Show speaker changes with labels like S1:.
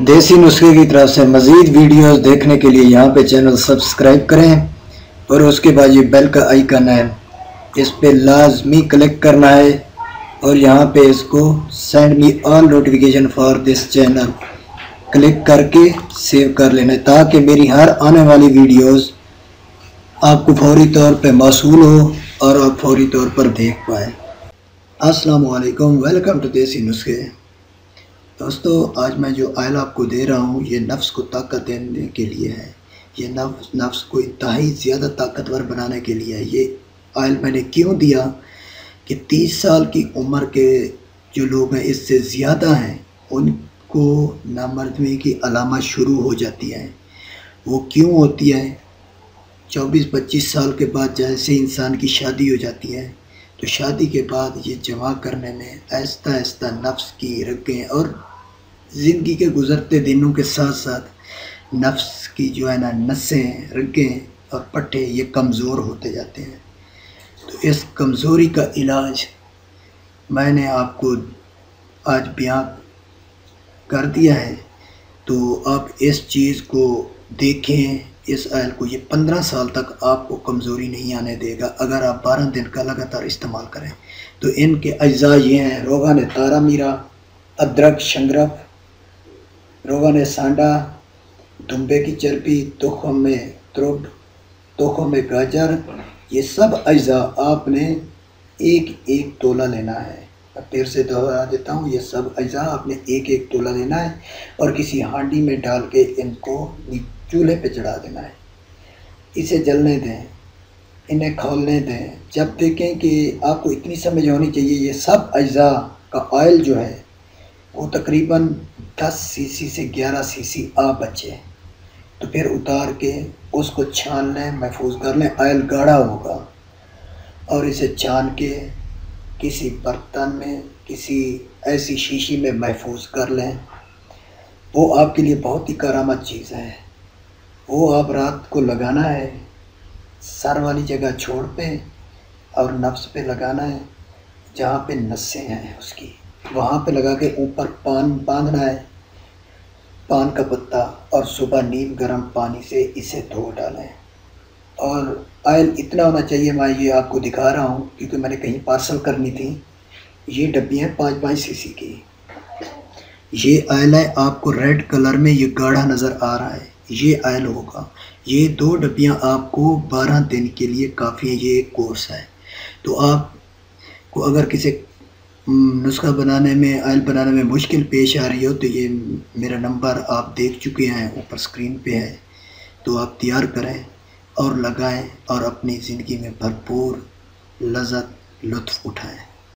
S1: देसी नुस्खे की तरफ से मज़ीद वीडियोस देखने के लिए यहाँ पे चैनल सब्सक्राइब करें और उसके बाद ये बेल का आइकन है, इस पे लाजमी क्लिक करना है और यहाँ पे इसको send me all notification for this channel click करके सेव कर लेना है, ताकि मेरी हर आने वाली वीडियोस आपको फौरी तौर पे मौसूल हो और आप फौरी तौर पर देख पाएँ। अस्सलाम वालेकुम, वेलकम टू देसी नुस्खे। दोस्तों, आज मैं जो आयल आपको दे रहा हूँ ये नफ्स को ताकत देने के लिए है। ये नफ्स को इंतहाई ज़्यादा ताकतवर बनाने के लिए है। ये आयल मैंने क्यों दिया कि 30 साल की उम्र के जो लोग हैं, इससे ज़्यादा हैं, उनको नामर्दगी की अलामत शुरू हो जाती हैं। वो क्यों होती है? 24-25 साल के बाद जैसे इंसान की शादी हो जाती है, तो शादी के बाद ये जमा करने में आहिस्ता आहिस्ता नफ्स की रगें और ज़िंदगी के गुज़रते दिनों के साथ साथ नफ्स की जो है ना नसें, रगें और पट्टे ये कमज़ोर होते जाते हैं। तो इस कमज़ोरी का इलाज मैंने आपको आज बयां कर दिया है। तो आप इस चीज़ को देखें, इस आयल को। ये 15 साल तक आपको कमज़ोरी नहीं आने देगा अगर आप 12 दिन का लगातार इस्तेमाल करें। तो इनके अज्जा ये हैं: रोगन तारा मीरा, अदरक, शंगरफ, रोगन सांडा, दुम्बे की चर्बी, तुखम में त्रुड, तुखम में गाजर। ये सब अज्जा आपने एक एक तोला लेना है। अब फिर से दोहरा देता हूँ, ये सब अज्जा आपने एक एक तोला लेना है और किसी हांडी में डाल के इनको चूल्हे पे चढ़ा देना है। इसे जलने दें, इन्हें खौलने दें। जब देखें कि आपको इतनी समझ होनी चाहिए ये सब अज्जा का ऑयल जो है वो तकरीबन 10 सीसी से 11 सीसी आ बचे, तो फिर उतार के उसको छान लें, महफूज कर लें। ऑयल गाढ़ा होगा और इसे छान के किसी बर्तन में, किसी ऐसी शीशी में महफूज कर लें। वो आपके लिए बहुत ही करामत चीज़ है। वो आप रात को लगाना है, सर वाली जगह छोड़ पे और नफ्स पे लगाना है, जहाँ पे नसें हैं उसकी, वहाँ पे लगा के ऊपर पान बांधना है, पान का पत्ता, और सुबह नीम गर्म पानी से इसे धो डालें। और ऑयल इतना होना चाहिए, मैं ये आपको दिखा रहा हूँ क्योंकि मैंने कहीं पार्सल करनी थी। ये डब्बी है 5-5 सीसी की। ये ऑयल है, आपको रेड कलर में ये गाढ़ा नज़र आ रहा है, ये ऑयल होगा। ये 2 डब्बियाँ आपको 12 दिन के लिए काफ़ी है। ये एक कोर्स है। तो आपको अगर किसी नुस्खा बनाने में, ऑयल बनाने में मुश्किल पेश आ रही हो, तो ये मेरा नंबर आप देख चुके हैं, ऊपर स्क्रीन पे है। तो आप तैयार करें और लगाएं और अपनी ज़िंदगी में भरपूर लज़्ज़त, लुत्फ़ उठाएं।